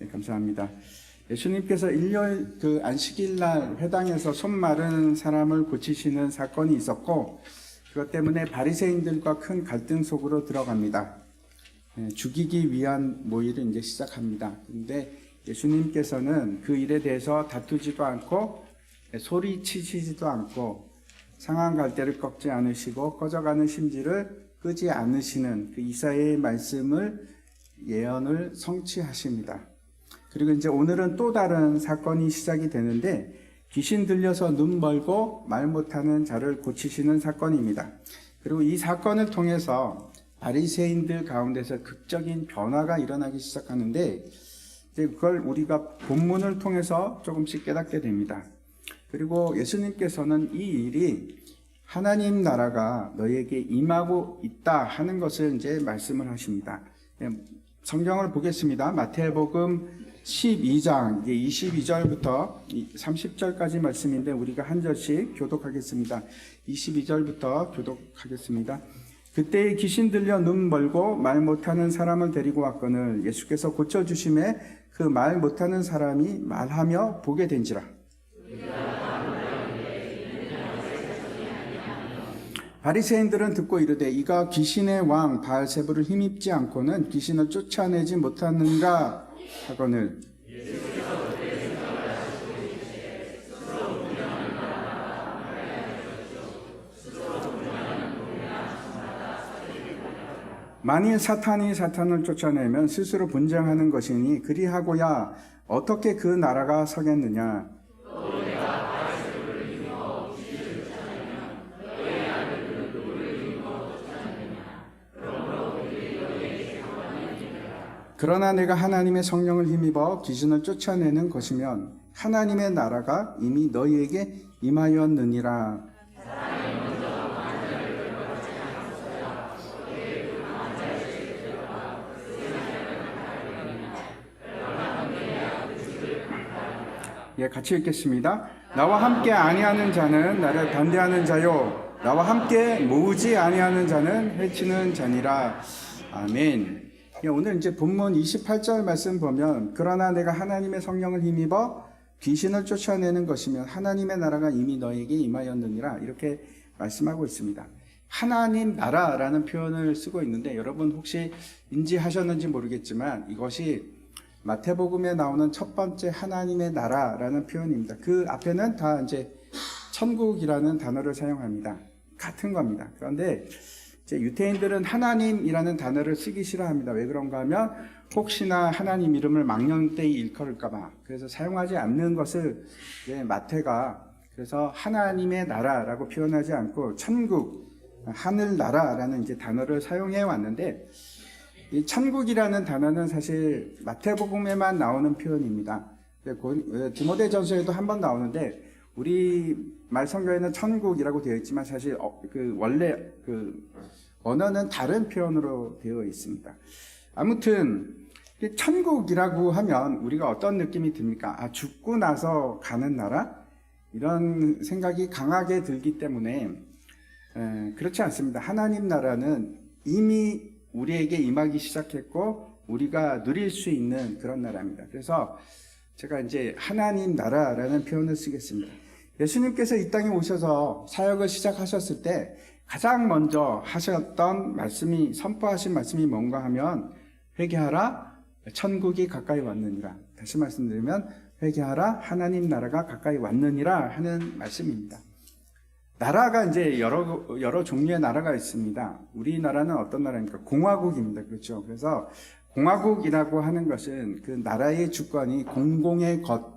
네, 감사합니다. 예수님께서 일요일 안식일 날 회당에서 손 마른 사람을 고치시는 사건이 있었고, 그것 때문에 바리새인들과 큰 갈등 속으로 들어갑니다. 죽이기 위한 모의를 이제 시작합니다. 그런데 예수님께서는 그 일에 대해서 다투지도 않고 소리치시지도 않고 상한 갈대를 꺾지 않으시고 꺼져가는 심지를 끄지 않으시는 그 이사야의 말씀을 예언을 성취하십니다. 그리고 이제 오늘은 또 다른 사건이 시작이 되는데 귀신 들려서 눈 멀고 말 못하는 자를 고치시는 사건입니다. 그리고 이 사건을 통해서 바리새인들 가운데서 극적인 변화가 일어나기 시작하는데 이제 그걸 우리가 본문을 통해서 조금씩 깨닫게 됩니다. 그리고 예수님께서는 이 일이 하나님 나라가 너희에게 임하고 있다 하는 것을 이제 말씀을 하십니다. 성경을 보겠습니다. 마태복음 12장 22절부터 30절까지 말씀인데 우리가 한 절씩 교독하겠습니다. 22절부터 교독하겠습니다. 그때 귀신 들려 눈 멀고 말 못하는 사람을 데리고 왔거늘 예수께서 고쳐주심에 그 말 못하는 사람이 말하며 보게 된지라. 바리새인들은 듣고 이르되 이가 귀신의 왕 바알세불을 힘입지 않고는 귀신을 쫓아내지 못하는가 하거늘 만일 사탄이 사탄을 쫓아내면 스스로 분쟁하는 것이니 그리하고야 어떻게 그 나라가 서겠느냐. 그러나 내가 하나님의 성령을 힘입어 귀신을 쫓아내는 것이면 하나님의 나라가 이미 너희에게 임하였느니라. 예, 같이 읽겠습니다. 나와 함께 아니하는 자는 나를 반대하는 자요, 나와 함께 모으지 아니하는 자는 해치는 자니라. 아멘. 예, 오늘 이제 본문 28절 말씀 보면 그러나 내가 하나님의 성령을 힘입어 귀신을 쫓아내는 것이면 하나님의 나라가 이미 너에게 임하였느니라 이렇게 말씀하고 있습니다. 하나님 나라라는 표현을 쓰고 있는데 여러분 혹시 인지하셨는지 모르겠지만 이것이 마태복음에 나오는 첫 번째 하나님의 나라라는 표현입니다. 그 앞에는 다 이제 천국이라는 단어를 사용합니다. 같은 겁니다. 그런데 이제 유태인들은 하나님이라는 단어를 쓰기 싫어합니다. 왜 그런가 하면 혹시나 하나님 이름을 망령되이 일컬을까봐 그래서 사용하지 않는 것을 마태가 그래서 하나님의 나라라고 표현하지 않고 천국, 하늘나라라는 이제 단어를 사용해 왔는데 이 천국이라는 단어는 사실 마태복음에만 나오는 표현입니다. 디모데전서에도 한번 나오는데 우리 말 성경에는 천국이라고 되어 있지만 사실 원래 언어는 다른 표현으로 되어 있습니다. 아무튼 천국이라고 하면 우리가 어떤 느낌이 듭니까? 아, 죽고 나서 가는 나라? 이런 생각이 강하게 들기 때문에 그렇지 않습니다. 하나님 나라는 이미 우리에게 임하기 시작했고 우리가 누릴 수 있는 그런 나라입니다. 그래서 제가 이제 하나님 나라라는 표현을 쓰겠습니다. 예수님께서 이 땅에 오셔서 사역을 시작하셨을 때 가장 먼저 하셨던 말씀이 선포하신 말씀이 뭔가 하면 회개하라 천국이 가까이 왔느니라. 다시 말씀드리면 회개하라 하나님 나라가 가까이 왔느니라 하는 말씀입니다. 나라가 이제 여러 종류의 나라가 있습니다. 우리나라는 어떤 나라입니까? 공화국입니다. 그렇죠. 그래서 공화국이라고 하는 것은 그 나라의 주권이 공공의 것.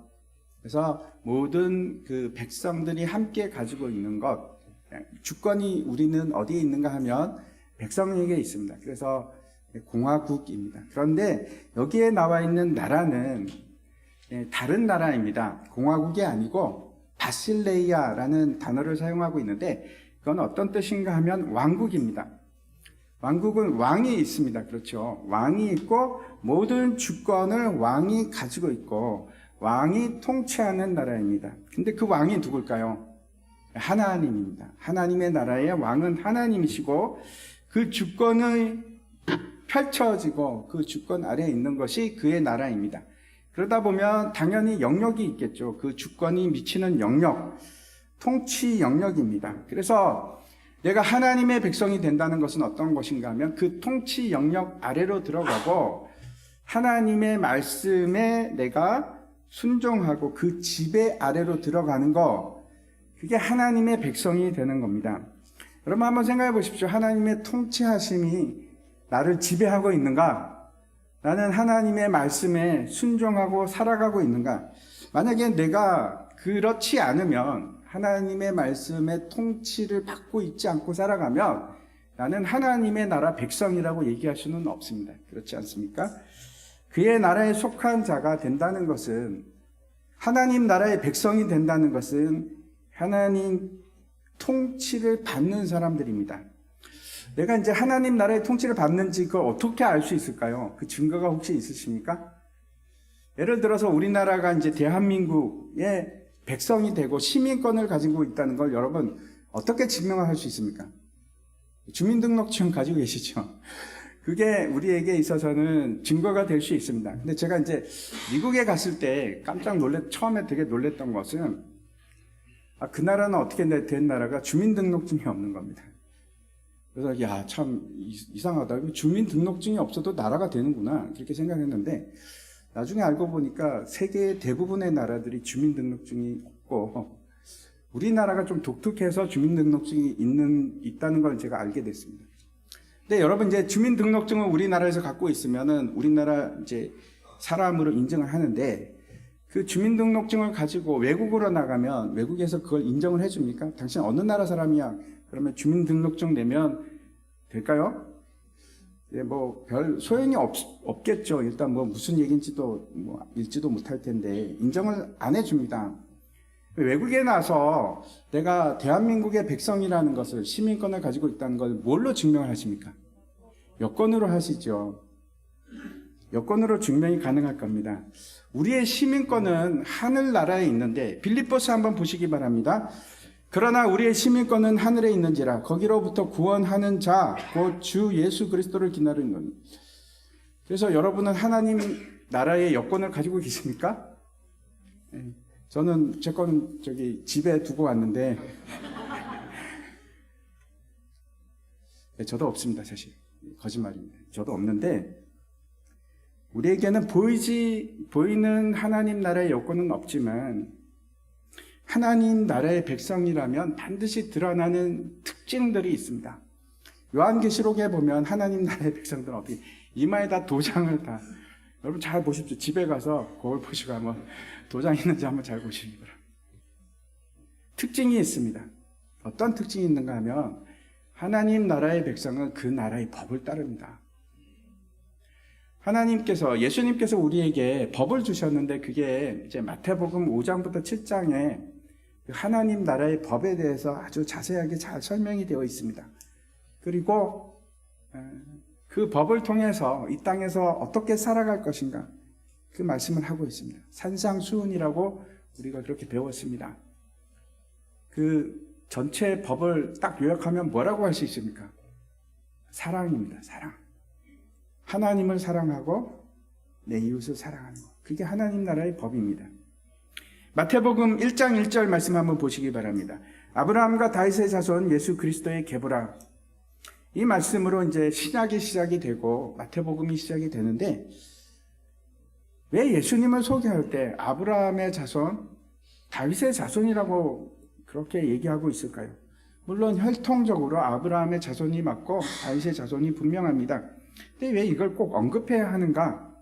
그래서 모든 그 백성들이 함께 가지고 있는 것. 주권이 우리는 어디에 있는가 하면 백성에게 있습니다. 그래서 공화국입니다. 그런데 여기에 나와 있는 나라는 다른 나라입니다. 공화국이 아니고 바실레이아라는 단어를 사용하고 있는데 그건 어떤 뜻인가 하면 왕국입니다. 왕국은 왕이 있습니다. 그렇죠. 왕이 있고 모든 주권을 왕이 가지고 있고 왕이 통치하는 나라입니다. 근데 그 왕이 누굴까요? 하나님입니다. 하나님의 나라의 왕은 하나님이시고 그 주권을 펼쳐지고 그 주권 아래에 있는 것이 그의 나라입니다. 그러다 보면 당연히 영역이 있겠죠. 그 주권이 미치는 영역, 통치 영역입니다. 그래서 내가 하나님의 백성이 된다는 것은 어떤 것인가 하면 그 통치 영역 아래로 들어가고 하나님의 말씀에 내가 순종하고 그 지배 아래로 들어가는 거, 그게 하나님의 백성이 되는 겁니다. 여러분 한번 생각해 보십시오. 하나님의 통치하심이 나를 지배하고 있는가? 나는 하나님의 말씀에 순종하고 살아가고 있는가? 만약에 내가 그렇지 않으면, 하나님의 말씀의 통치를 받고 있지 않고 살아가면 나는 하나님의 나라 백성이라고 얘기할 수는 없습니다. 그렇지 않습니까? 그의 나라에 속한 자가 된다는 것은, 하나님 나라의 백성이 된다는 것은 하나님 통치를 받는 사람들입니다. 내가 이제 하나님 나라의 통치를 받는지 그걸 어떻게 알 수 있을까요? 그 증거가 혹시 있으십니까? 예를 들어서 우리나라가 이제 대한민국의 백성이 되고 시민권을 가지고 있다는 걸 여러분 어떻게 증명할 수 있습니까? 주민등록증 가지고 계시죠? 그게 우리에게 있어서는 증거가 될 수 있습니다. 근데 제가 이제 미국에 갔을 때 처음에 되게 놀랬던 것은, 그 나라는 어떻게 된 나라가 주민등록증이 없는 겁니다. 그래서 야, 참 이상하다. 주민등록증이 없어도 나라가 되는구나, 그렇게 생각했는데 나중에 알고 보니까 세계의 대부분의 나라들이 주민등록증이 없고 우리나라가 좀 독특해서 주민등록증이 있다는 걸 제가 알게 됐습니다. 근데 여러분 이제 주민등록증을 우리나라에서 갖고 있으면은 우리나라 이제 사람으로 인정을 하는데, 그 주민등록증을 가지고 외국으로 나가면 외국에서 그걸 인정을 해줍니까? 당신 어느 나라 사람이야? 그러면 주민등록증 내면 될까요? 예, 별 소용이 없겠죠. 일단 무슨 얘기인지도 읽지도 못할 텐데 인정을 안 해줍니다. 외국에 나서 내가 대한민국의 백성이라는 것을, 시민권을 가지고 있다는 걸 뭘로 증명을 하십니까? 여권으로 하시죠. 여권으로 증명이 가능할 겁니다. 우리의 시민권은 하늘나라에 있는데, 빌립보서 한번 보시기 바랍니다. 그러나 우리의 시민권은 하늘에 있는지라 거기로부터 구원하는 자 곧 주 예수 그리스도를 기다리는 겁니다. 그래서 여러분은 하나님 나라의 여권을 가지고 계십니까? 네. 저는 제 건 집에 두고 왔는데 네, 저도 없습니다. 사실 거짓말입니다. 저도 없는데, 우리에게는 보이는 하나님 나라의 여권은 없지만 하나님 나라의 백성이라면 반드시 드러나는 특징들이 있습니다. 요한계시록에 보면 하나님 나라의 백성들은 어떻게 이마에다 도장을 여러분 잘 보십시오. 집에 가서 거울 보시고 한번 도장 있는지 한번 잘 보시기 바랍니다. 특징이 있습니다. 어떤 특징이 있는가 하면 하나님 나라의 백성은 그 나라의 법을 따릅니다. 예수님께서 우리에게 법을 주셨는데, 그게 이제 마태복음 5장부터 7장에 하나님 나라의 법에 대해서 아주 자세하게 잘 설명이 되어 있습니다. 그리고 그 법을 통해서 이 땅에서 어떻게 살아갈 것인가, 그 말씀을 하고 있습니다. 산상수훈이라고 우리가 그렇게 배웠습니다. 그 전체 법을 딱 요약하면 뭐라고 할 수 있습니까? 사랑입니다. 사랑. 하나님을 사랑하고 내 이웃을 사랑하는 것. 그게 하나님 나라의 법입니다. 마태복음 1장 1절 말씀 한번 보시기 바랍니다. 아브라함과 다윗의 자손 예수 그리스도의 계보라. 이 말씀으로 이제 신약이 시작이 되고 마태복음이 시작이 되는데, 왜 예수님을 소개할 때 아브라함의 자손, 다윗의 자손이라고 그렇게 얘기하고 있을까요? 물론 혈통적으로 아브라함의 자손이 맞고 다윗의 자손이 분명합니다. 근데 왜 이걸 꼭 언급해야 하는가?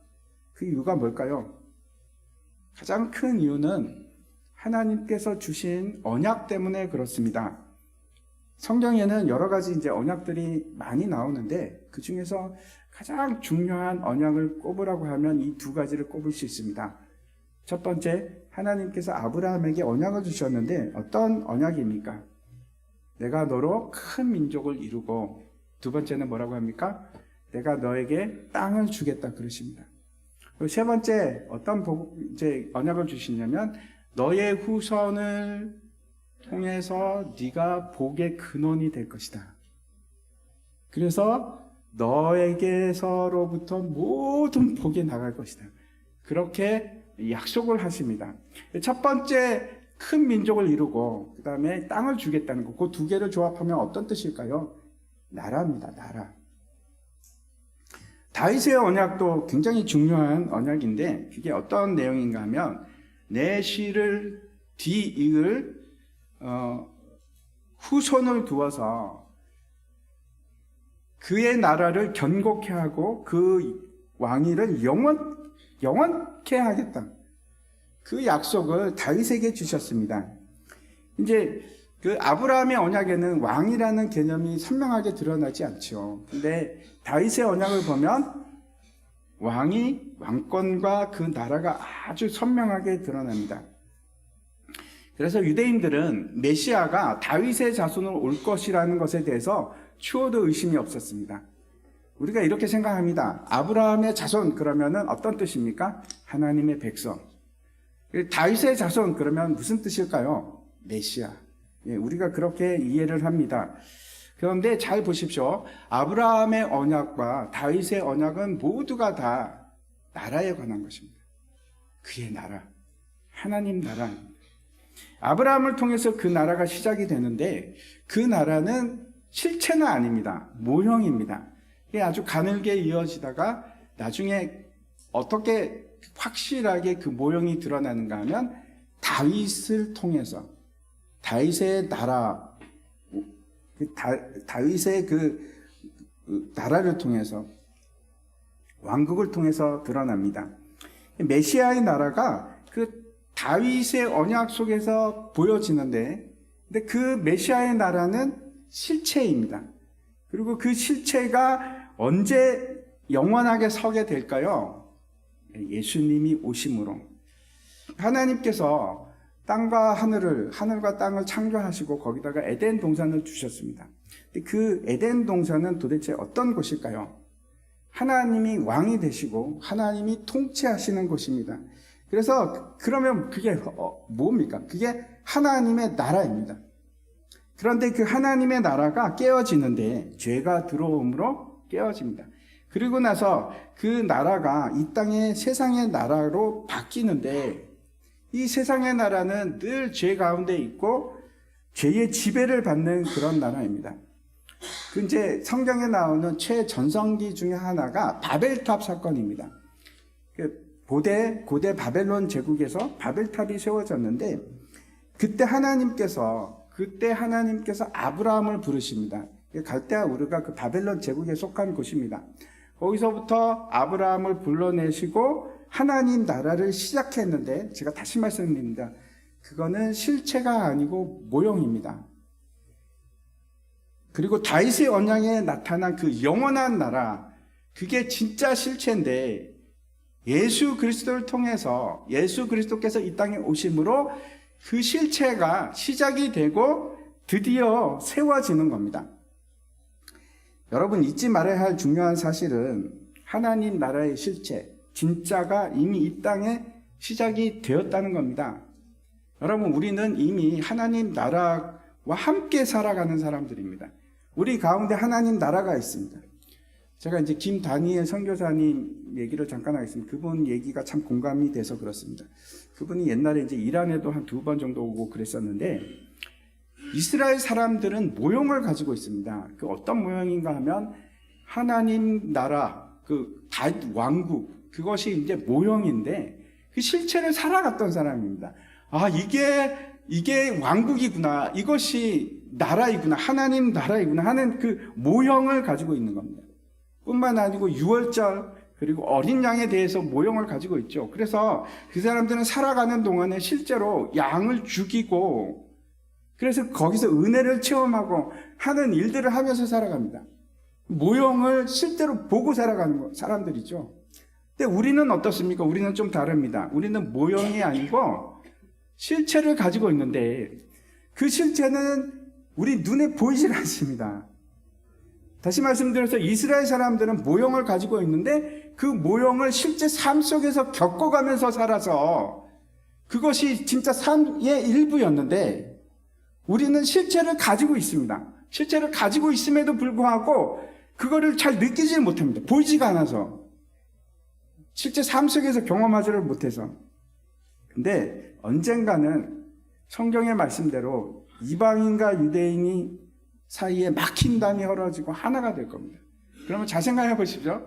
그 이유가 뭘까요? 가장 큰 이유는 하나님께서 주신 언약 때문에 그렇습니다. 성경에는 여러 가지 이제 언약들이 많이 나오는데, 그 중에서 가장 중요한 언약을 꼽으라고 하면 이 두 가지를 꼽을 수 있습니다. 첫 번째, 하나님께서 아브라함에게 언약을 주셨는데 어떤 언약입니까? 내가 너로 큰 민족을 이루고, 두 번째는 뭐라고 합니까? 내가 너에게 땅을 주겠다 그러십니다. 그리고 세 번째, 어떤 이제 언약을 주시냐면 너의 후손을 통해서 네가 복의 근원이 될 것이다. 그래서 너에게서로부터 모든 복이 나갈 것이다. 그렇게 약속을 하십니다. 첫 번째 큰 민족을 이루고 그 다음에 땅을 주겠다는 거, 그 두 개를 조합하면 어떤 뜻일까요? 나라입니다. 나라. 다윗의 언약도 굉장히 중요한 언약인데 그게 어떤 내용인가 하면 내 씨를 뒤이을 후손을 두어서 그의 나라를 견고케 하고 그 왕위를 영원케 하겠다. 그 약속을 다윗에게 주셨습니다. 이제 그 아브라함의 언약에는 왕이라는 개념이 선명하게 드러나지 않죠. 근데 다윗의 언약을 보면 왕권과 그 나라가 아주 선명하게 드러납니다. 그래서 유대인들은 메시아가 다윗의 자손으로 올 것이라는 것에 대해서 추호도 의심이 없었습니다. 우리가 이렇게 생각합니다. 아브라함의 자손 그러면은 어떤 뜻입니까? 하나님의 백성. 다윗의 자손 그러면 무슨 뜻일까요? 메시아. 우리가 그렇게 이해를 합니다. 그런데 잘 보십시오. 아브라함의 언약과 다윗의 언약은 모두가 다 나라에 관한 것입니다. 그의 나라, 하나님 나라입니다. 아브라함을 통해서 그 나라가 시작이 되는데 그 나라는 실체는 아닙니다. 모형입니다. 이게 아주 가늘게 이어지다가 나중에 어떻게 확실하게 그 모형이 드러나는가 하면 다윗을 통해서 다윗의 나라, 다윗의 그 나라를 통해서 왕국을 통해서 드러납니다. 메시아의 나라가 그 다윗의 언약 속에서 보여지는데 근데 그 메시아의 나라는 실체입니다. 그리고 그 실체가 언제 영원하게 서게 될까요? 예수님이 오심으로. 하나님께서 하늘과 땅을 창조하시고 거기다가 에덴 동산을 주셨습니다. 근데 그 에덴 동산은 도대체 어떤 곳일까요? 하나님이 왕이 되시고 하나님이 통치하시는 곳입니다. 그래서 그러면 그게 뭡니까? 그게 하나님의 나라입니다. 그런데 그 하나님의 나라가 깨어지는데 죄가 들어옴으로 깨어집니다. 그리고 나서 그 나라가 이 땅의 세상의 나라로 바뀌는데 이 세상의 나라는 늘 죄 가운데 있고 죄의 지배를 받는 그런 나라입니다. 그 이제 성경에 나오는 최전성기 중에 하나가 바벨탑 사건입니다. 고대 바벨론 제국에서 바벨탑이 세워졌는데 그때 하나님께서 아브라함을 부르십니다. 갈대아 우르가 그 바벨론 제국에 속한 곳입니다. 거기서부터 아브라함을 불러내시고 하나님 나라를 시작했는데 제가 다시 말씀드립니다. 그거는 실체가 아니고 모형입니다. 그리고 다윗의 언약에 나타난 그 영원한 나라, 그게 진짜 실체인데 예수 그리스도를 통해서 예수 그리스도께서 이 땅에 오심으로 그 실체가 시작이 되고 드디어 세워지는 겁니다. 여러분 잊지 말아야 할 중요한 사실은 하나님 나라의 실체, 진짜가 이미 이 땅에 시작이 되었다는 겁니다. 여러분 우리는 이미 하나님 나라와 함께 살아가는 사람들입니다. 우리 가운데 하나님 나라가 있습니다. 제가 이제 김다니엘 선교사님 얘기를 잠깐 하겠습니다. 그분 얘기가 참 공감이 돼서 그렇습니다. 그분이 옛날에 이제 이란에도 한 2번 정도 오고 그랬었는데 이스라엘 사람들은 모형을 가지고 있습니다. 그 어떤 모형인가 하면 하나님 나라, 그 다윗 왕국, 그것이 이제 모형인데 그 실체를 살아갔던 사람입니다. 아, 이게 왕국이구나. 이것이 나라이구나. 하나님 나라이구나 하는 그 모형을 가지고 있는 겁니다. 뿐만 아니고 유월절 그리고 어린 양에 대해서 모형을 가지고 있죠. 그래서 그 사람들은 살아가는 동안에 실제로 양을 죽이고 그래서 거기서 은혜를 체험하고 하는 일들을 하면서 살아갑니다. 모형을 실제로 보고 살아가는 사람들이죠. 근데 우리는 어떻습니까? 우리는 좀 다릅니다. 우리는 모형이 아니고 실체를 가지고 있는데 그 실체는 우리 눈에 보이질 않습니다. 다시 말씀드려서 이스라엘 사람들은 모형을 가지고 있는데 그 모형을 실제 삶 속에서 겪어가면서 살아서 그것이 진짜 삶의 일부였는데 우리는 실체를 가지고 있습니다. 실체를 가지고 있음에도 불구하고 그거를 잘 느끼지 못합니다. 보이지가 않아서. 실제 삶 속에서 경험하지를 못해서. 근데 언젠가는 성경의 말씀대로 이방인과 유대인이 사이에 막힌 담이 헐어지고 하나가 될 겁니다. 그러면 잘 생각해 보십시오.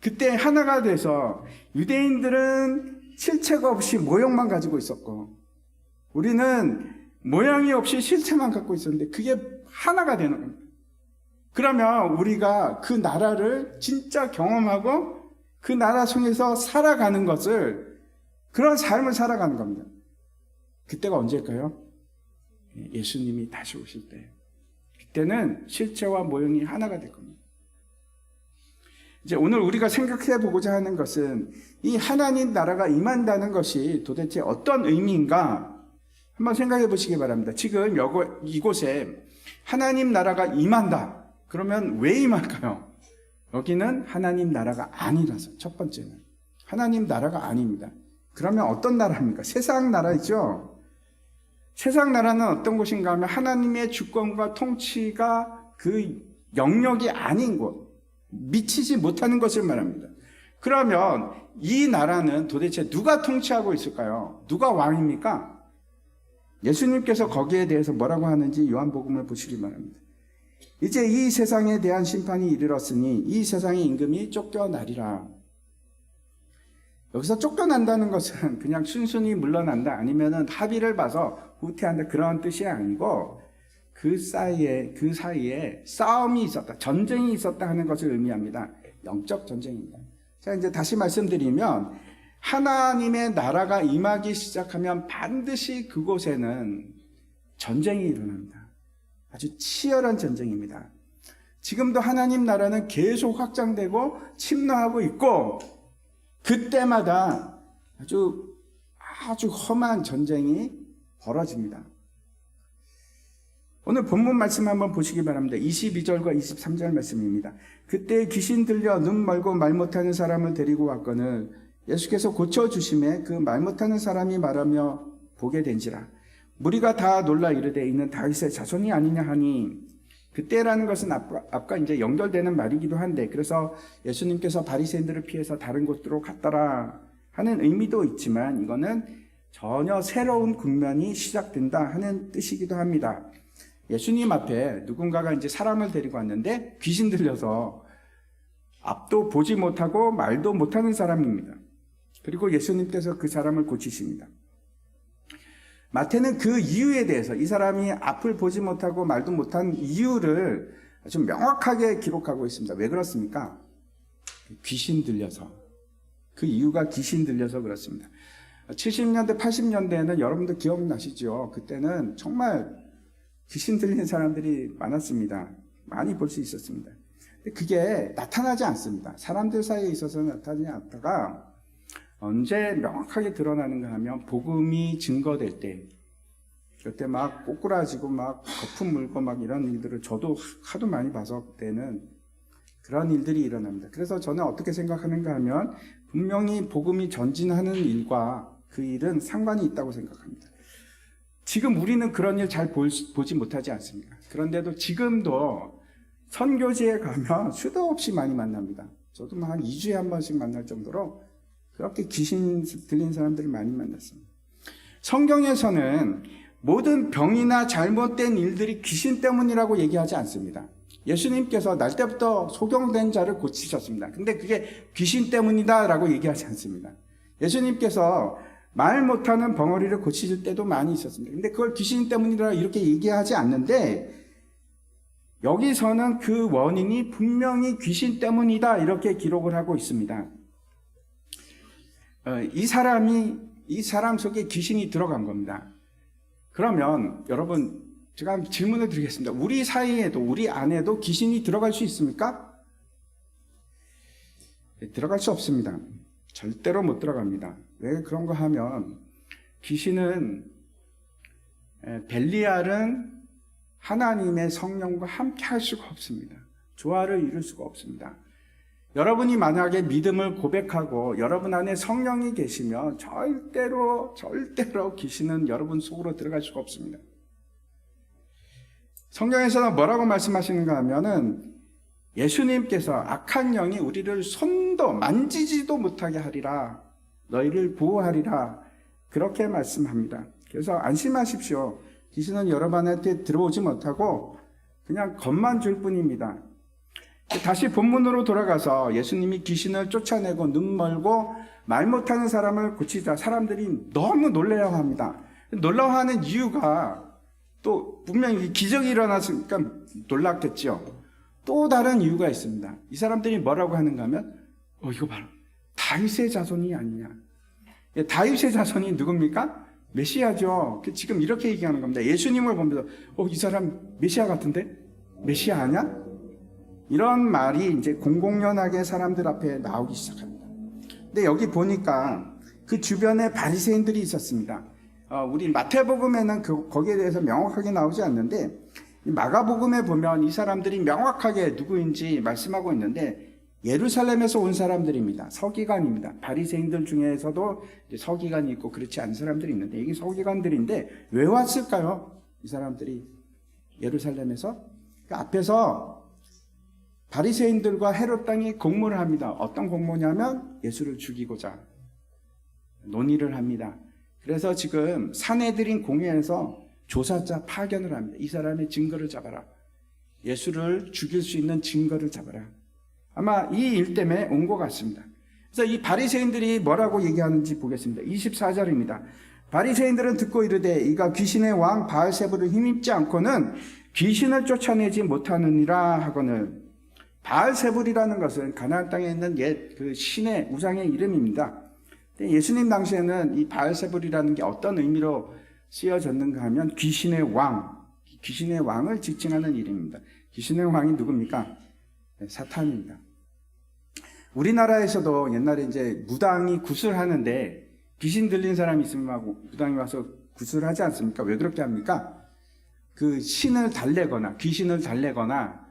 그때 하나가 돼서 유대인들은 실체가 없이 모형만 가지고 있었고 우리는 모양이 없이 실체만 갖고 있었는데 그게 하나가 되는 겁니다. 그러면 우리가 그 나라를 진짜 경험하고 그 나라 속에서 살아가는 것을, 그런 삶을 살아가는 겁니다. 그때가 언제일까요? 예수님이 다시 오실 때. 그때는 실체와 모형이 하나가 될 겁니다. 이제 오늘 우리가 생각해 보고자 하는 것은 이 하나님 나라가 임한다는 것이 도대체 어떤 의미인가 한번 생각해 보시기 바랍니다. 지금 이곳에 하나님 나라가 임한다. 그러면 왜 임할까요? 여기는 하나님 나라가 아니라서. 첫 번째는 하나님 나라가 아닙니다. 그러면 어떤 나라입니까? 세상 나라이죠. 세상 나라는 어떤 곳인가 하면 하나님의 주권과 통치가 그 영역이 아닌 곳, 미치지 못하는 것을 말합니다. 그러면 이 나라는 도대체 누가 통치하고 있을까요? 누가 왕입니까? 예수님께서 거기에 대해서 뭐라고 하는지 요한복음을 보시기 바랍니다. 이제 이 세상에 대한 심판이 이르렀으니 이 세상의 임금이 쫓겨나리라. 여기서 쫓겨난다는 것은 그냥 순순히 물러난다, 아니면은 합의를 봐서 후퇴한다, 그런 뜻이 아니고 그 사이에 싸움이 있었다, 전쟁이 있었다 하는 것을 의미합니다. 영적 전쟁입니다. 자, 이제 다시 말씀드리면 하나님의 나라가 임하기 시작하면 반드시 그곳에는 전쟁이 일어납니다. 아주 치열한 전쟁입니다. 지금도 하나님 나라는 계속 확장되고 침노하고 있고 그때마다 아주 험한 전쟁이 벌어집니다. 오늘 본문 말씀 한번 보시기 바랍니다. 22절과 23절 말씀입니다. 그때 귀신 들려 눈 멀고 말 못하는 사람을 데리고 왔거늘 예수께서 고쳐주심에 그 말 못하는 사람이 말하며 보게 된지라. 무리가 다 놀라 이르되 이는 다윗의 자손이 아니냐 하니, 그때라는 것은 아까 이제 연결되는 말이기도 한데, 그래서 예수님께서 바리새인들을 피해서 다른 곳으로 갔더라 하는 의미도 있지만 이거는 전혀 새로운 국면이 시작된다 하는 뜻이기도 합니다. 예수님 앞에 누군가가 이제 사람을 데리고 왔는데 귀신 들려서 앞도 보지 못하고 말도 못하는 사람입니다. 그리고 예수님께서 그 사람을 고치십니다. 마태는 그 이유에 대해서, 이 사람이 앞을 보지 못하고 말도 못한 이유를 아주 명확하게 기록하고 있습니다. 왜 그렇습니까? 귀신 들려서. 그 이유가 귀신 들려서 그렇습니다. 70년대, 80년대에는 여러분들 기억나시죠? 그때는 정말 귀신 들린 사람들이 많았습니다. 많이 볼 수 있었습니다. 근데 그게 나타나지 않습니다. 사람들 사이에 있어서 나타나지 않다가 언제 명확하게 드러나는가 하면 복음이 증거될 때, 그때 막 꼬꾸라지고 막 거품 물고 막 이런 일들을 저도 하도 많이 봐서 그때는 그런 일들이 일어납니다. 그래서 저는 어떻게 생각하는가 하면 분명히 복음이 전진하는 일과 그 일은 상관이 있다고 생각합니다. 지금 우리는 그런 일 잘 보지 못하지 않습니까? 그런데도 지금도 선교지에 가면 수도 없이 많이 만납니다. 저도 한 2주에 한 번씩 만날 정도로 그렇게 귀신 들린 사람들을 많이 만났습니다. 성경에서는 모든 병이나 잘못된 일들이 귀신 때문이라고 얘기하지 않습니다. 예수님께서 날 때부터 소경된 자를 고치셨습니다. 근데 그게 귀신 때문이다라고 얘기하지 않습니다. 예수님께서 말 못하는 벙어리를 고치실 때도 많이 있었습니다. 근데 그걸 귀신 때문이라 이렇게 얘기하지 않는데, 여기서는 그 원인이 분명히 귀신 때문이다 이렇게 기록을 하고 있습니다. 이 사람 속에 귀신이 들어간 겁니다. 그러면 여러분, 제가 한번 질문을 드리겠습니다. 우리 사이에도, 우리 안에도 귀신이 들어갈 수 있습니까? 들어갈 수 없습니다. 절대로 못 들어갑니다. 왜 그런가 하면, 귀신은, 벨리알은 하나님의 성령과 함께 할 수가 없습니다. 조화를 이룰 수가 없습니다. 여러분이 만약에 믿음을 고백하고 여러분 안에 성령이 계시면 절대로 귀신은 여러분 속으로 들어갈 수가 없습니다. 성경에서는 뭐라고 말씀하시는가 하면은 예수님께서 악한 영이 우리를 손도 만지지도 못하게 하리라. 너희를 보호하리라. 그렇게 말씀합니다. 그래서 안심하십시오. 귀신은 여러분한테 들어오지 못하고 그냥 겁만 줄 뿐입니다. 다시 본문으로 돌아가서 예수님이 귀신을 쫓아내고 눈 멀고 말 못하는 사람을 고치자 사람들이 너무 놀라워합니다. 놀라워하는 이유가 또 분명히 기적이 일어났으니까 놀랐겠죠. 또 다른 이유가 있습니다. 이 사람들이 뭐라고 하는가 하면 이거 봐라. 다윗의 자손이 아니냐. 다윗의 자손이 누굽니까? 메시아죠. 지금 이렇게 얘기하는 겁니다. 예수님을 보면서 이 사람 메시아 같은데? 메시아 아니야? 이런 말이 이제 공공연하게 사람들 앞에 나오기 시작합니다. 근데 여기 보니까 그 주변에 바리새인들이 있었습니다. 우리 마태복음에는 거기에 대해서 명확하게 나오지 않는데 마가복음에 보면 이 사람들이 명확하게 누구인지 말씀하고 있는데 예루살렘에서 온 사람들입니다. 서기관입니다. 바리새인들 중에서도 서기관이 있고 그렇지 않은 사람들이 있는데 이게 서기관들인데 왜 왔을까요? 이 사람들이 예루살렘에서 그 앞에서 바리새인들과 헤롯 당이 공모를 합니다. 어떤 공모냐면 예수를 죽이고자 논의를 합니다. 그래서 지금 사내들인 공회에서 조사자 파견을 합니다. 이 사람의 증거를 잡아라. 예수를 죽일 수 있는 증거를 잡아라. 아마 이 일 때문에 온 것 같습니다. 그래서 이 바리새인들이 뭐라고 얘기하는지 보겠습니다. 24절입니다. 바리새인들은 듣고 이르되 이가 귀신의 왕 바알세불을 힘입지 않고는 귀신을 쫓아내지 못하느니라 하거늘. 바알세불이라는 것은 가나안 땅에 있는 옛 그 신의 우상의 이름입니다. 예수님 당시에는 이 바알세불이라는 게 어떤 의미로 쓰여졌는가 하면 귀신의 왕을 지칭하는 이름입니다. 귀신의 왕이 누굽니까? 사탄입니다. 우리나라에서도 옛날에 이제 무당이 구슬하는데 귀신 들린 사람이 있으면 무당이 와서 구슬하지 않습니까? 왜 그렇게 합니까? 그 신을 달래거나 귀신을 달래거나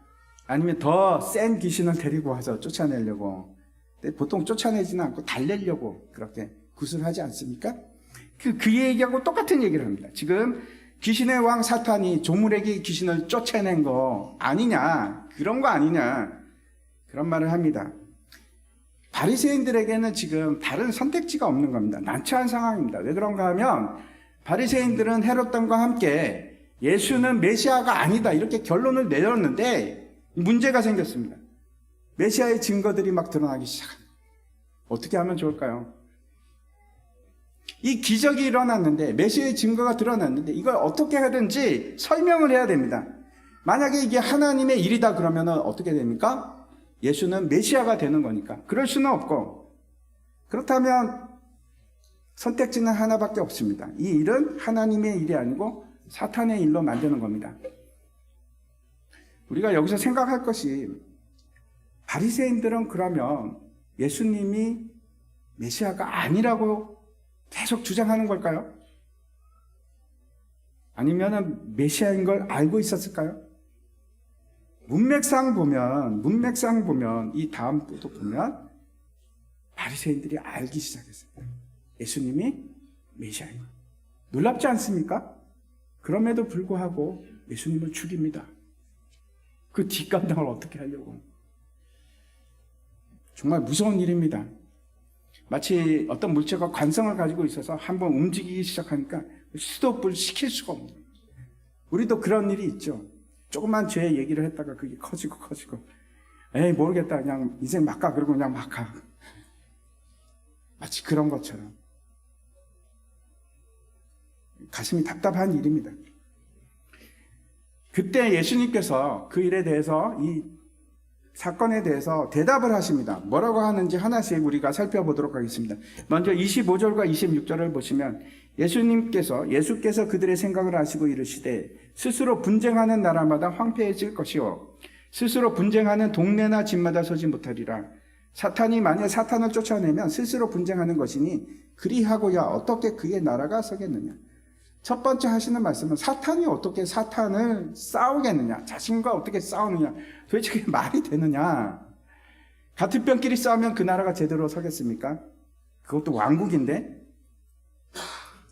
아니면 더 센 귀신을 데리고 와서 쫓아내려고. 근데 보통 쫓아내지는 않고 달래려고 그렇게 구슬하지 않습니까? 그 얘기하고 똑같은 얘기를 합니다. 지금 귀신의 왕 사탄이 조물에게 귀신을 쫓아낸 거 아니냐, 그런 거 아니냐, 그런 말을 합니다. 바리새인들에게는 지금 다른 선택지가 없는 겁니다. 난처한 상황입니다. 왜 그런가 하면 바리새인들은 헤롯 당과 함께 예수는 메시아가 아니다 이렇게 결론을 내렸는데 문제가 생겼습니다. 메시아의 증거들이 막 드러나기 시작합니다. 어떻게 하면 좋을까요? 이 기적이 일어났는데 메시아의 증거가 드러났는데 이걸 어떻게 하든지 설명을 해야 됩니다. 만약에 이게 하나님의 일이다 그러면 어떻게 됩니까? 예수는 메시아가 되는 거니까 그럴 수는 없고, 그렇다면 선택지는 하나밖에 없습니다. 이 일은 하나님의 일이 아니고 사탄의 일로 만드는 겁니다. 우리가 여기서 생각할 것이 바리새인들은 그러면 예수님이 메시아가 아니라고 계속 주장하는 걸까요? 아니면 메시아인 걸 알고 있었을까요? 문맥상 보면 이 다음 부도 보면 바리새인들이 알기 시작했습니다. 예수님이 메시아인 걸. 놀랍지 않습니까? 그럼에도 불구하고 예수님을 죽입니다. 그 뒷감당을 어떻게 하려고. 정말 무서운 일입니다. 마치 어떤 물체가 관성을 가지고 있어서 한번 움직이기 시작하니까 스톱을 시킬 수가 없는 거예요. 우리도 그런 일이 있죠. 조그만 죄 얘기를 했다가 그게 커지고 에이 모르겠다 그냥 인생 막 가 그러고 그냥 막 가. 마치 그런 것처럼 가슴이 답답한 일입니다. 그때 예수님께서 그 일에 대해서 이 사건에 대해서 대답을 하십니다. 뭐라고 하는지 하나씩 우리가 살펴보도록 하겠습니다. 먼저 25절과 26절을 보시면 예수께서 그들의 생각을 아시고 이르시되 스스로 분쟁하는 나라마다 황폐해질 것이요 스스로 분쟁하는 동네나 집마다 서지 못하리라. 사탄이 만약 사탄을 쫓아내면 스스로 분쟁하는 것이니 그리하고야 어떻게 그의 나라가 서겠느냐. 첫 번째 하시는 말씀은 사탄이 어떻게 사탄을 싸우겠느냐, 자신과 어떻게 싸우느냐, 도대체 그게 말이 되느냐. 같은 뼈끼리 싸우면 그 나라가 제대로 서겠습니까? 그것도 왕국인데,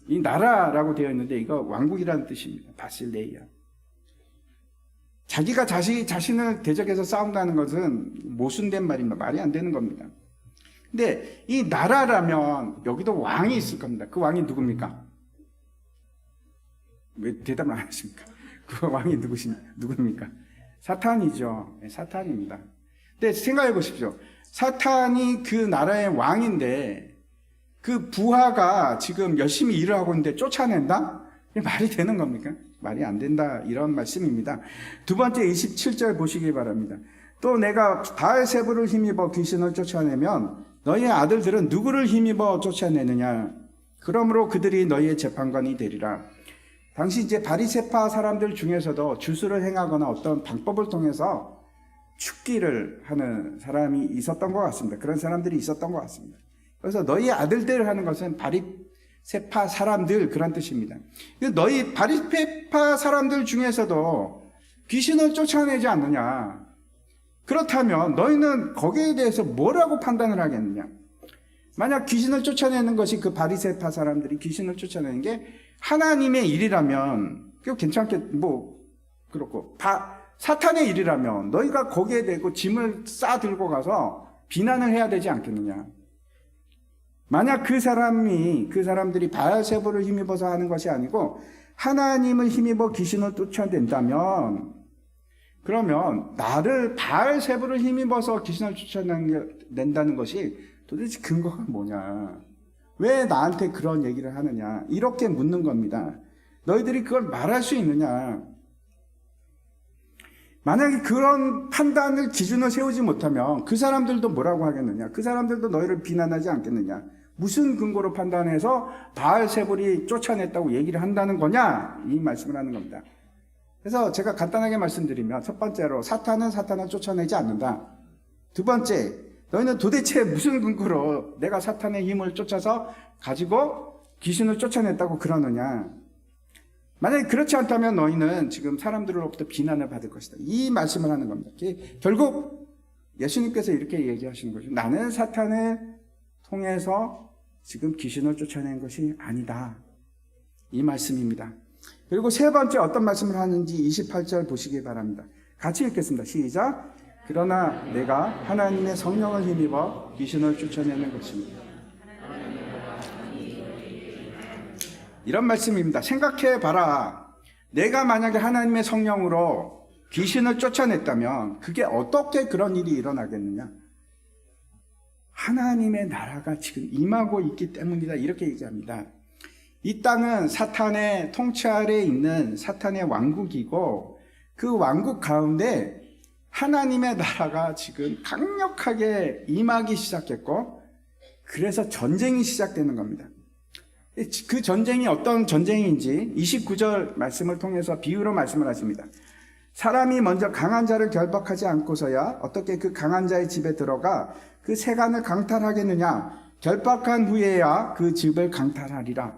이 나라라고 되어 있는데 이거 왕국이라는 뜻입니다. 바실레이아. 자기가 자신을 대적해서 싸운다는 것은 모순된 말입니다. 말이 안 되는 겁니다. 근데 이 나라라면 여기도 왕이 있을 겁니다. 그 왕이 누굽니까? 왜 대답을 안 하십니까? 그 왕이 누굽니까? 사탄이죠. 네, 사탄입니다. 근데 생각해 보십시오. 사탄이 그 나라의 왕인데 그 부하가 지금 열심히 일을 하고 있는데 쫓아낸다? 말이 되는 겁니까? 말이 안 된다. 이런 말씀입니다. 두 번째 27절 보시기 바랍니다. 또 내가 바알세불을 힘입어 귀신을 쫓아내면 너희의 아들들은 누구를 힘입어 쫓아내느냐? 그러므로 그들이 너희의 재판관이 되리라. 당시 이제 바리새파 사람들 중에서도 주술을 행하거나 어떤 방법을 통해서 축기를 하는 사람이 있었던 것 같습니다. 그런 사람들이 있었던 것 같습니다. 그래서 너희 아들들 하는 것은 바리새파 사람들 그런 뜻입니다. 너희 바리새파 사람들 중에서도 귀신을 쫓아내지 않느냐? 그렇다면 너희는 거기에 대해서 뭐라고 판단을 하겠느냐? 만약 귀신을 쫓아내는 것이 그 바리새파 사람들이 귀신을 쫓아내는 게 하나님의 일이라면 그 괜찮게 그렇고 사탄의 일이라면 너희가 거기에 대고 짐을 싸 들고 가서 비난을 해야 되지 않겠느냐? 만약 그 사람들이 바알세불을 힘입어서 하는 것이 아니고 하나님을 힘입어 귀신을 쫓아낸다면 그러면 나를 바알세불을 힘입어서 귀신을 쫓아낸다는 것이 도대체 근거가 뭐냐? 왜 나한테 그런 얘기를 하느냐? 이렇게 묻는 겁니다. 너희들이 그걸 말할 수 있느냐? 만약에 그런 판단을 기준을 세우지 못하면 그 사람들도 뭐라고 하겠느냐? 그 사람들도 너희를 비난하지 않겠느냐? 무슨 근거로 판단해서 바알세불이 쫓아냈다고 얘기를 한다는 거냐? 이 말씀을 하는 겁니다. 그래서 제가 간단하게 말씀드리면 첫 번째로 사탄은 쫓아내지 않는다. 두 번째, 너희는 도대체 무슨 근거로 내가 사탄의 힘을 쫓아서 가지고 귀신을 쫓아냈다고 그러느냐? 만약에 그렇지 않다면 너희는 지금 사람들로부터 비난을 받을 것이다. 이 말씀을 하는 겁니다. 결국 예수님께서 이렇게 얘기하시는 거죠. 나는 사탄을 통해서 지금 귀신을 쫓아낸 것이 아니다. 이 말씀입니다. 그리고 세 번째 어떤 말씀을 하는지 28절 보시기 바랍니다. 같이 읽겠습니다. 시작. 그러나 내가 하나님의 성령을 힘입어 귀신을 쫓아내는 것입니다. 이런 말씀입니다. 생각해 봐라. 내가 만약에 하나님의 성령으로 귀신을 쫓아냈다면 그게 어떻게 그런 일이 일어나겠느냐? 하나님의 나라가 지금 임하고 있기 때문이다. 이렇게 얘기합니다. 이 땅은 사탄의 통치 아래에 있는 사탄의 왕국이고 그 왕국 가운데 하나님의 나라가 지금 강력하게 임하기 시작했고 그래서 전쟁이 시작되는 겁니다. 그 전쟁이 어떤 전쟁인지 29절 말씀을 통해서 비유로 말씀을 하십니다. 사람이 먼저 강한 자를 결박하지 않고서야 어떻게 그 강한 자의 집에 들어가 그 세간을 강탈하겠느냐? 결박한 후에야 그 집을 강탈하리라.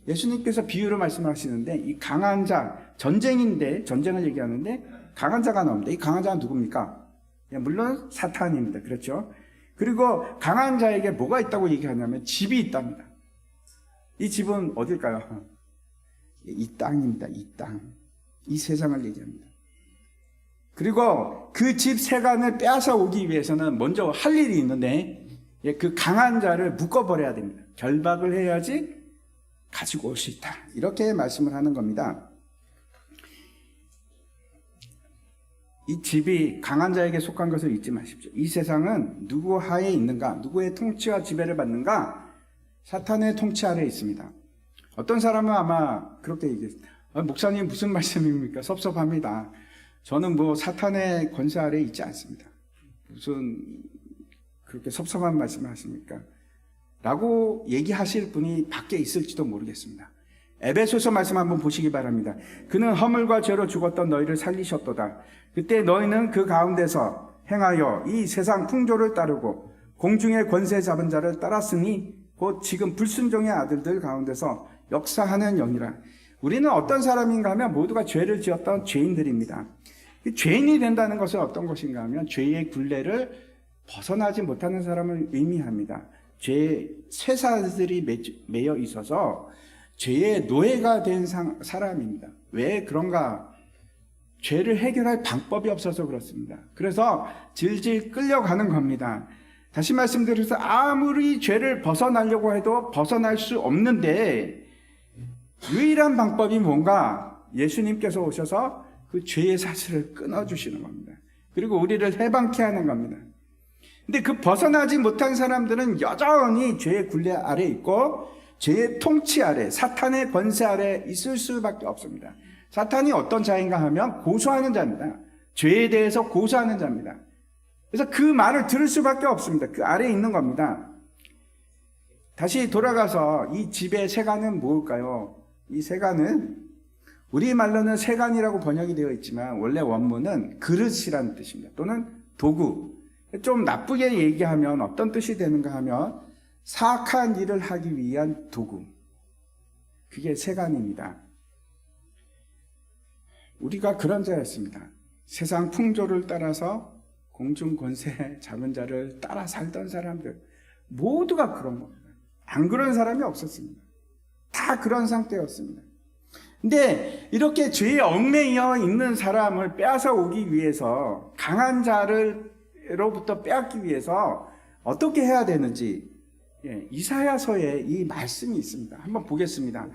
예수님께서 비유로 말씀하시는데 이 강한 자, 전쟁인데 전쟁을 얘기하는데 강한 자가 나옵니다. 이 강한 자는 누굽니까? 물론 사탄입니다. 그렇죠? 그리고 강한 자에게 뭐가 있다고 얘기하냐면 집이 있답니다. 이 집은 어딜까요? 이 땅입니다. 이 땅. 이 세상을 얘기합니다. 그리고 그 집 세간을 빼앗아 오기 위해서는 먼저 할 일이 있는데 그 강한 자를 묶어버려야 됩니다. 결박을 해야지 가지고 올 수 있다. 이렇게 말씀을 하는 겁니다. 이 집이 강한 자에게 속한 것을 잊지 마십시오. 이 세상은 누구 하에 있는가? 누구의 통치와 지배를 받는가? 사탄의 통치 아래에 있습니다. 어떤 사람은 아마 그렇게 얘기했습니다. 목사님 무슨 말씀입니까? 섭섭합니다. 저는 사탄의 권세 아래에 있지 않습니다. 무슨 그렇게 섭섭한 말씀을 하십니까? 라고 얘기하실 분이 밖에 있을지도 모르겠습니다. 에베소서 말씀 한번 보시기 바랍니다. 그는 허물과 죄로 죽었던 너희를 살리셨도다. 그때 너희는 그 가운데서 행하여 이 세상 풍조를 따르고 공중의 권세 잡은 자를 따랐으니 곧 지금 불순종의 아들들 가운데서 역사하는 영이라. 우리는 어떤 사람인가 하면 모두가 죄를 지었던 죄인들입니다. 죄인이 된다는 것은 어떤 것인가 하면 죄의 굴레를 벗어나지 못하는 사람을 의미합니다. 죄의 쇠사슬이 매여 있어서 죄의 노예가 된 사람입니다. 왜 그런가? 죄를 해결할 방법이 없어서 그렇습니다. 그래서 질질 끌려가는 겁니다. 다시 말씀드려서 아무리 죄를 벗어나려고 해도 벗어날 수 없는데 유일한 방법이 뭔가? 예수님께서 오셔서 그 죄의 사슬을 끊어주시는 겁니다. 그리고 우리를 해방케 하는 겁니다. 근데 그 벗어나지 못한 사람들은 여전히 죄의 굴레 아래 있고 죄의 통치 아래, 사탄의 권세 아래 있을 수밖에 없습니다. 사탄이 어떤 자인가 하면 고소하는 자입니다. 죄에 대해서 고소하는 자입니다. 그래서 그 말을 들을 수밖에 없습니다. 그 아래에 있는 겁니다. 다시 돌아가서 이 집의 세간은 뭘까요? 이 세간은 우리말로는 세간이라고 번역이 되어 있지만 원래 원문은 그릇이라는 뜻입니다. 또는 도구. 좀 나쁘게 얘기하면 어떤 뜻이 되는가 하면 사악한 일을 하기 위한 도구. 그게 세간입니다. 우리가 그런 자였습니다. 세상 풍조를 따라서 공중 권세 잡은 자를 따라 살던 사람들 모두가 그런 겁니다. 안 그런 사람이 없었습니다. 다 그런 상태였습니다. 근데 이렇게 죄에 얽매여 있는 사람을 빼앗아 오기 위해서 강한 자로부터 빼앗기 위해서 어떻게 해야 되는지 이사야서에 이 말씀이 있습니다. 한번 보겠습니다.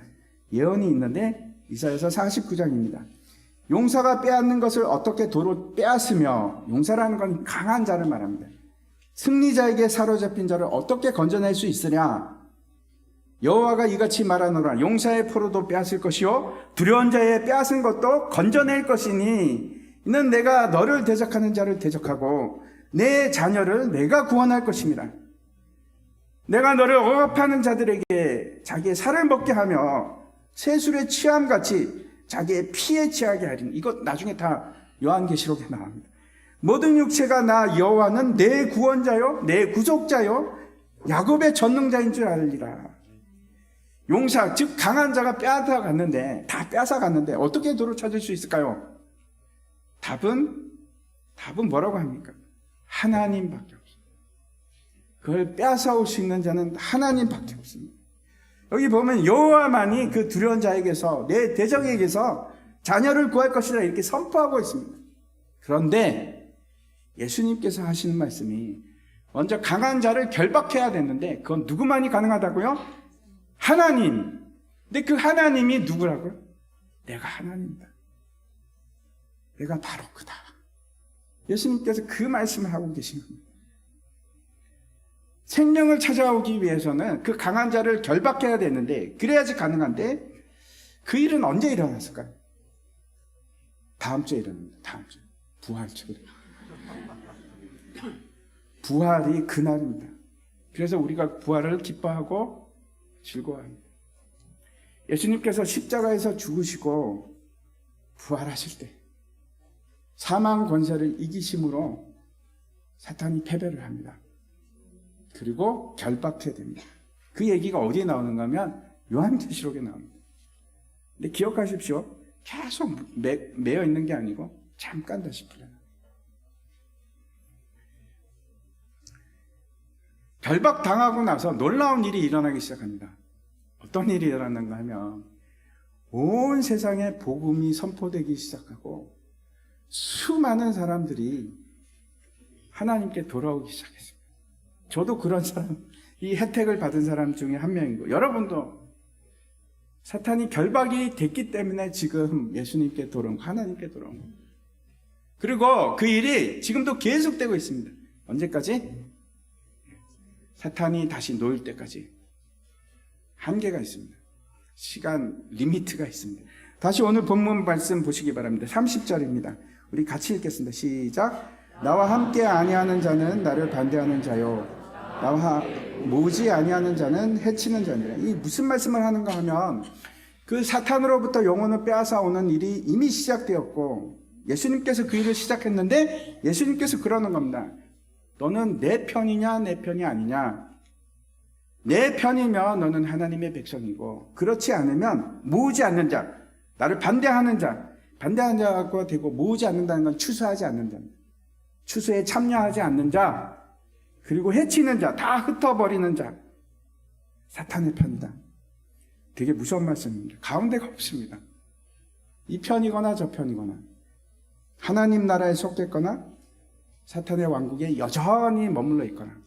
예언이 있는데 이사야서 49장입니다. 용사가 빼앗는 것을 어떻게 도로 빼앗으며, 용사라는 건 강한 자를 말합니다. 승리자에게 사로잡힌 자를 어떻게 건져낼 수 있으냐? 여호와가 이같이 말하노라. 용사의 포로도 빼앗을 것이요 두려운 자의 빼앗은 것도 건져낼 것이니 이는 내가 너를 대적하는 자를 대적하고 내 자녀를 내가 구원할 것입니다. 내가 너를 억압하는 자들에게 자기의 살을 먹게 하며 새술의 취함같이 자기의 피에 취하게 하리니. 이것 나중에 다 요한계시록에 나옵니다. 모든 육체가 나 여호와는 내 구원자요 내 구속자요 야곱의 전능자인 줄 알리라. 용사 즉 강한 자가 빼앗아 갔는데, 다 빼앗아 갔는데 어떻게 도로 찾을 수 있을까요? 답은 뭐라고 합니까? 하나님밖에 없습니다. 그걸 빼앗아 올 수 있는 자는 하나님밖에 없습니다. 여기 보면 여호와만이 그 두려운 자에게서, 내 대적에게서 자녀를 구할 것이라 이렇게 선포하고 있습니다. 그런데 예수님께서 하시는 말씀이 먼저 강한 자를 결박해야 되는데 그건 누구만이 가능하다고요? 하나님. 근데 그 하나님이 누구라고요? 내가 하나님이다. 내가 바로 그다. 예수님께서 그 말씀을 하고 계신 겁니다. 생명을 찾아오기 위해서는 그 강한 자를 결박해야 되는데, 그래야지 가능한데 그 일은 언제 일어났을까요? 다음 주에 일어납니다. 다음 주에. 부활주에. 부활이 그날입니다. 그래서 우리가 부활을 기뻐하고 즐거워합니다. 예수님께서 십자가에서 죽으시고 부활하실 때 사망 권세를 이기심으로 사탄이 패배를 합니다. 그리고 결박해야 됩니다. 그 얘기가 어디에 나오는가 하면 요한계시록에 나옵니다. 근데 기억하십시오. 계속 매여 있는 게 아니고 잠깐 다시 풀어요. 결박당하고 나서 놀라운 일이 일어나기 시작합니다. 어떤 일이 일어났는가 하면 온 세상에 복음이 선포되기 시작하고 수많은 사람들이 하나님께 돌아오기 시작했습니다. 저도 그런 사람, 이 혜택을 받은 사람 중에 한 명이고, 여러분도 사탄이 결박이 됐기 때문에 지금 예수님께 돌아온, 하나님께 돌아온 겁니다. 그리고 그 일이 지금도 계속되고 있습니다. 언제까지? 사탄이 다시 놓일 때까지. 한계가 있습니다. 시간 리미트가 있습니다. 다시 오늘 본문 말씀 보시기 바랍니다. 30절입니다. 우리 같이 읽겠습니다. 시작. 나와 함께 아니하는 자는 나를 반대하는 자요, 나와 모으지 아니하는 자는 해치는 자니라. 이 무슨 말씀을 하는가 하면 그 사탄으로부터 영혼을 빼앗아 오는 일이 이미 시작되었고 예수님께서 그 일을 시작했는데 예수님께서 그러는 겁니다. 너는 내 편이냐 내 편이 아니냐. 내 편이면 너는 하나님의 백성이고, 그렇지 않으면 모으지 않는 자, 나를 반대하는 자, 반대하는 자가 되고 모으지 않는다는 건 추수하지 않는 자입니다. 추수에 참여하지 않는 자, 그리고 해치는 자, 다 흩어버리는 자, 사탄의 편이다. 되게 무서운 말씀입니다. 가운데가 없습니다. 이 편이거나 저 편이거나. 하나님 나라에 속했거나 사탄의 왕국에 여전히 머물러 있거나.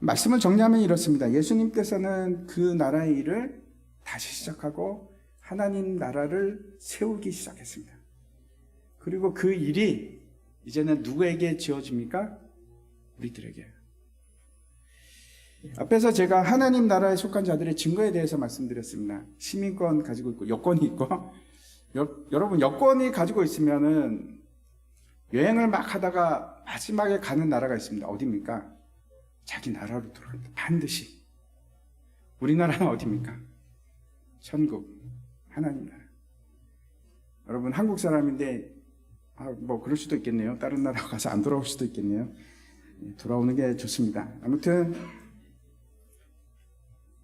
말씀을 정리하면 이렇습니다. 예수님께서는 그 나라의 일을 다시 시작하고 하나님 나라를 세우기 시작했습니다. 그리고 그 일이 이제는 누구에게 지어집니까? 우리들에게. 앞에서 제가 하나님 나라에 속한 자들의 증거에 대해서 말씀드렸습니다. 시민권 가지고 있고 여권이 있고. 여러분 여권이 가지고 있으면은 여행을 막 하다가 마지막에 가는 나라가 있습니다. 어디입니까? 자기 나라로 돌아갑니다. 반드시. 우리나라는 어디입니까? 천국, 하나님 나라. 여러분 한국 사람인데 뭐 그럴 수도 있겠네요. 다른 나라 가서 안 돌아올 수도 있겠네요. 돌아오는 게 좋습니다. 아무튼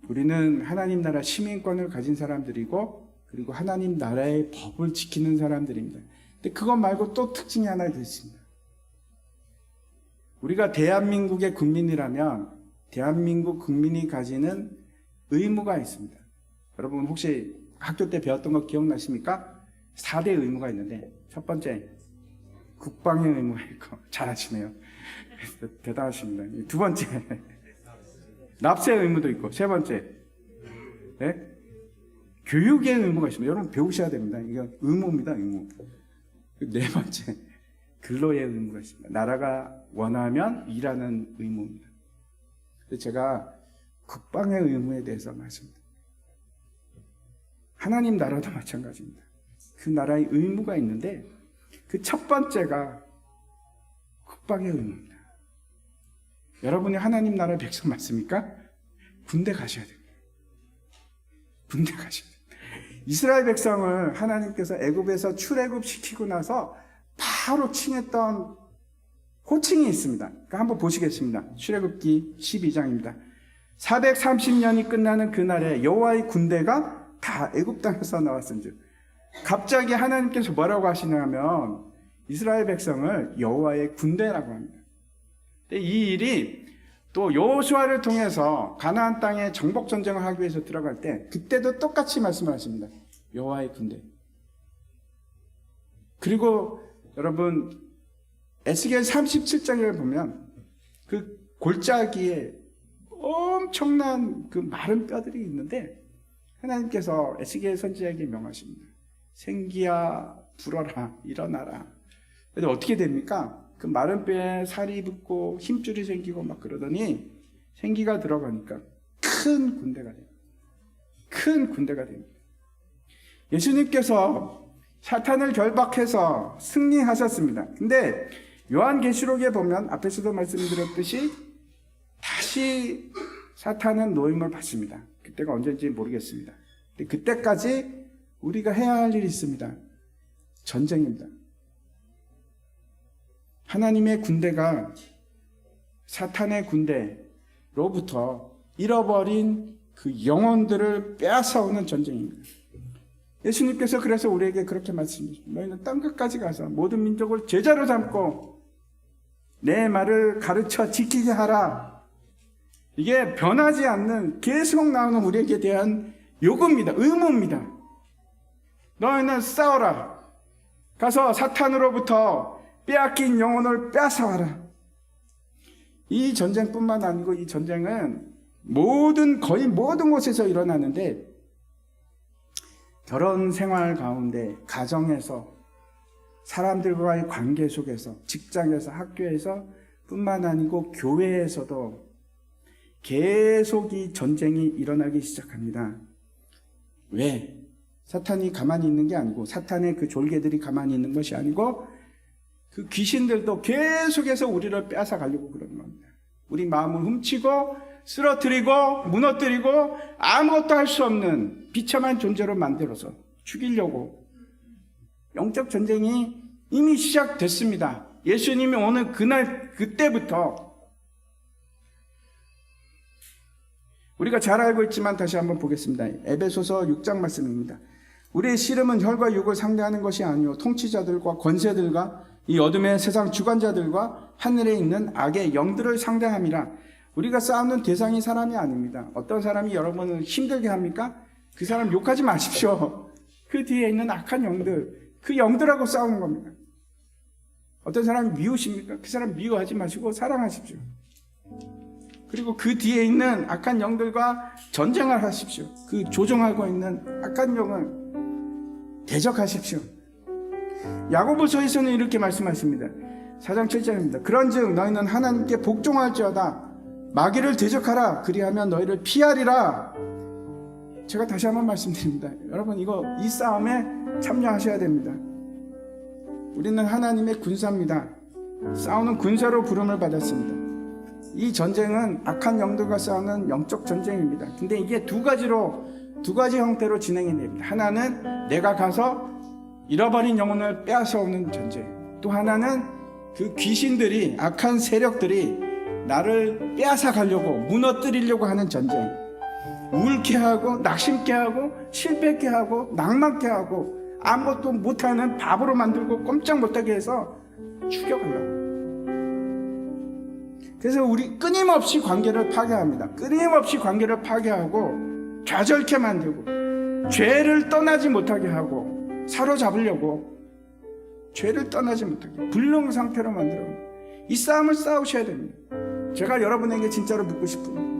우리는 하나님 나라 시민권을 가진 사람들이고, 그리고 하나님 나라의 법을 지키는 사람들입니다. 근데 그것 말고 또 특징이 하나 더 있습니다. 우리가 대한민국의 국민이라면 대한민국 국민이 가지는 의무가 있습니다. 여러분 혹시 학교 때 배웠던 거 기억나십니까? 4대 의무가 있는데, 첫 번째 국방의 의무가 있고, 잘하시네요. 대단하십니다. 두 번째 납세 의무도 있고, 세 번째 교육의 의무가 있습니다. 여러분 배우셔야 됩니다. 이건 의무입니다. 의무. 네 번째 근로의 의무가 있습니다. 나라가 원하면 일하는 의무입니다. 제가 국방의 의무에 대해서 말씀드립니다. 하나님 나라도 마찬가지입니다. 그 나라의 의무가 있는데 그 첫 번째가 국방의 의무입니다. 여러분이 하나님 나라의 백성 맞습니까? 군대 가셔야 됩니다. 군대 가셔야 됩니다. 이스라엘 백성을 하나님께서 애굽에서 출애굽시키고 나서 바로 칭했던 호칭이 있습니다. 그러니까 한번 보시겠습니다. 출애굽기 12장입니다. 430년이 끝나는 그날에 여호와의 군대가 다 애굽 땅에서 나왔은즉, 갑자기 하나님께서 뭐라고 하시냐면 이스라엘 백성을 여호와의 군대라고 합니다. 이 일이 또 여호수아를 통해서 가나안 땅에 정복 전쟁을 하기 위해서 들어갈 때 그때도 똑같이 말씀을 하십니다. 여호와의 군대. 그리고 여러분 에스겔 37장을 보면 그 골짜기에 엄청난 그 마른 뼈들이 있는데 하나님께서 에스겔 선지자에게 명하십니다. 생기야 불어라, 일어나라. 근데 어떻게 됩니까? 그 마른 뼈에 살이 붙고 힘줄이 생기고 막 그러더니 생기가 들어가니까 큰 군대가 됩니다. 큰 군대가 됩니다. 예수님께서 사탄을 결박해서 승리하셨습니다. 근데 요한계시록에 보면 앞에서도 말씀드렸듯이 다시 사탄은 노임을 받습니다. 그때가 언제인지 모르겠습니다. 근데 그때까지 우리가 해야 할 일이 있습니다. 전쟁입니다. 하나님의 군대가 사탄의 군대로부터 잃어버린 그 영혼들을 빼앗아오는 전쟁입니다. 예수님께서 그래서 우리에게 그렇게 말씀하십니다. 너희는 땅끝까지 가서 모든 민족을 제자로 삼고 내 말을 가르쳐 지키게 하라. 이게 변하지 않는 계속 나오는 우리에게 대한 요구입니다. 의무입니다. 너희는 싸워라. 가서 사탄으로부터 빼앗긴 영혼을 뺏어와라. 이 전쟁뿐만 아니고 이 전쟁은 거의 모든 곳에서 일어나는데, 결혼 생활 가운데, 가정에서, 사람들과의 관계 속에서, 직장에서, 학교에서 뿐만 아니고 교회에서도 계속 이 전쟁이 일어나기 시작합니다. 왜? 사탄이 가만히 있는 게 아니고, 사탄의 그 졸개들이 가만히 있는 것이 아니고, 그 귀신들도 계속해서 우리를 빼앗아 가려고 그러는 겁니다. 우리 마음을 훔치고 쓰러뜨리고 무너뜨리고 아무것도 할 수 없는 비참한 존재로 만들어서 죽이려고. 영적 전쟁이 이미 시작됐습니다. 예수님이 오는 그때부터. 우리가 잘 알고 있지만 다시 한번 보겠습니다. 에베소서 6장 말씀입니다. 우리의 씨름은 혈과 육을 상대하는 것이 아니요 통치자들과 권세들과 이 어둠의 세상 주관자들과 하늘에 있는 악의 영들을 상대함이라. 우리가 싸우는 대상이 사람이 아닙니다. 어떤 사람이 여러분을 힘들게 합니까? 그 사람 욕하지 마십시오. 그 뒤에 있는 악한 영들, 그 영들하고 싸우는 겁니다. 어떤 사람이 미우십니까? 그 사람 미워하지 마시고 사랑하십시오. 그리고 그 뒤에 있는 악한 영들과 전쟁을 하십시오. 그 조종하고 있는 악한 영을 대적하십시오. 야고보서에서는 이렇게 말씀하십니다. 4장 7절입니다. 그런즉 너희는 하나님께 복종할지어다. 마귀를 대적하라. 그리하면 너희를 피하리라. 제가 다시 한번 말씀드립니다. 여러분, 이 싸움에 참여하셔야 됩니다. 우리는 하나님의 군사입니다. 싸우는 군사로 부름을 받았습니다. 이 전쟁은 악한 영들과 싸우는 영적 전쟁입니다. 근데 이게 두 가지 형태로 진행이 됩니다. 하나는 내가 가서 잃어버린 영혼을 빼앗아오는 전쟁. 또 하나는 그 귀신들이, 악한 세력들이 나를 빼앗아 가려고, 무너뜨리려고 하는 전쟁. 울게 하고, 낙심케 하고, 실패케 하고, 낭만케 하고, 아무것도 못하는 바보로 만들고 꼼짝 못하게 해서 죽여가려고. 그래서 우리 끊임없이 관계를 파괴합니다. 끊임없이 관계를 파괴하고 좌절케 만들고 죄를 떠나지 못하게 하고 사로잡으려고 죄를 떠나지 못하게 불능 상태로 만들어. 이 싸움을 싸우셔야 됩니다. 제가 여러분에게 진짜로 묻고 싶은 거예요.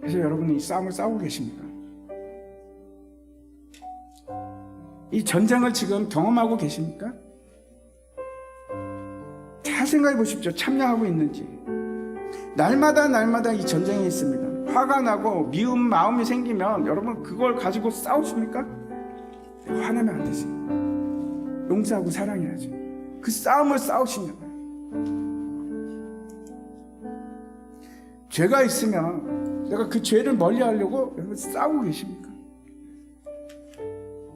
그래서 여러분은 이 싸움을 싸우고 계십니까? 이 전쟁을 지금 경험하고 계십니까? 잘 생각해 보십시오. 참여하고 있는지. 날마다 이 전쟁이 있습니다. 화가 나고 미운 마음이 생기면 여러분 그걸 가지고 싸우십니까? 화내면 안 되지. 용서하고 사랑해야지. 그 싸움을 싸우시냐고요. 죄가 있으면 내가 그 죄를 멀리하려고 여러분 싸우고 계십니까?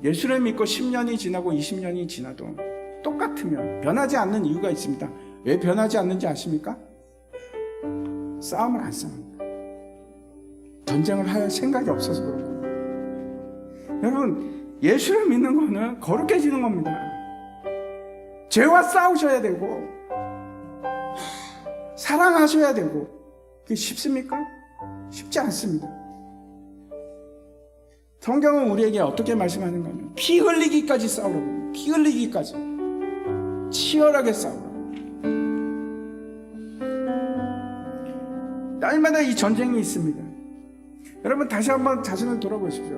예수를 믿고 10년이 지나고 20년이 지나도 똑같으면 변하지 않는 이유가 있습니다. 왜 변하지 않는지 아십니까? 싸움을 안 싸웁니다. 전쟁을 할 생각이 없어서 그렇고. 여러분, 예수를 믿는 거는 거룩해지는 겁니다. 죄와 싸우셔야 되고 사랑하셔야 되고. 그게 쉽습니까? 쉽지 않습니다. 성경은 우리에게 어떻게 말씀하는가 하면 피 흘리기까지 싸우라고. 피 흘리기까지 치열하게 싸우라고. 날마다 이 전쟁이 있습니다. 여러분 다시 한번 자신을 돌아보십시오.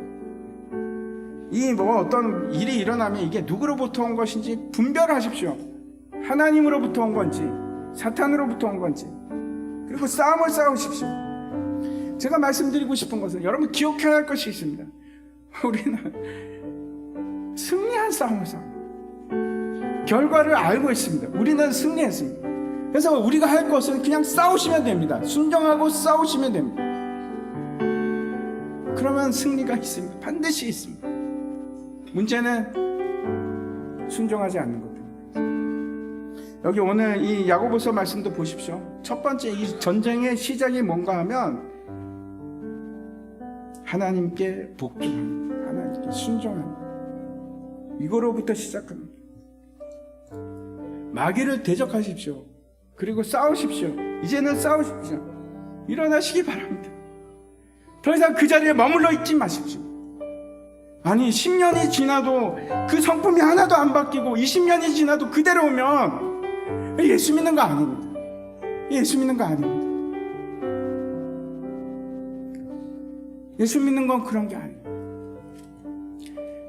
어떤 일이 일어나면 이게 누구로부터 온 것인지 분별하십시오. 하나님으로부터 온 건지 사탄으로부터 온 건지. 그리고 싸움을 싸우십시오. 제가 말씀드리고 싶은 것은 여러분 기억해야 할 것이 있습니다. 우리는 승리한 싸움을 싸웁니다. 결과를 알고 있습니다. 우리는 승리했습니다. 그래서 우리가 할 것은 그냥 싸우시면 됩니다. 순종하고 싸우시면 됩니다. 그러면 승리가 있습니다. 반드시 있습니다. 문제는 순종하지 않는 것입니다. 여기 오늘 이 야고보서 말씀도 보십시오. 첫 번째 이 전쟁의 시작이 뭔가 하면 하나님께 복종합니다. 하나님께 순종합니다. 이거로부터 시작합니다. 마귀를 대적하십시오. 그리고 싸우십시오. 이제는 싸우십시오. 일어나시기 바랍니다. 더 이상 그 자리에 머물러 있지 마십시오. 아니 10년이 지나도 그 성품이 하나도 안 바뀌고 20년이 지나도 그대로 오면 예수 믿는 거 아닙니다. 예수 믿는 거 아닙니다. 예수 믿는 건 그런 게 아니에요.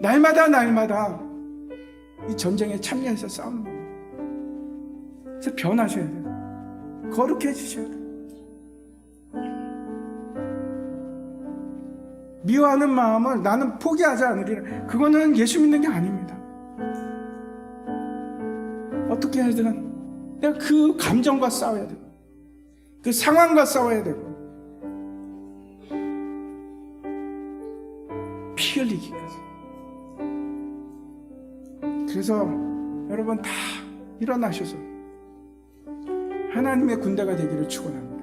날마다 이 전쟁에 참여해서 싸우는 겁니다. 그래서 변하셔야 돼요. 거룩해지셔야 돼요. 미워하는 마음을 나는 포기하지 않으리라. 그거는 예수 믿는 게 아닙니다. 어떻게 해야든 내가 그 감정과 싸워야 되고 그 상황과 싸워야 되고 피 흘리기까지. 그래서 여러분 다 일어나셔서 하나님의 군대가 되기를 축원합니다.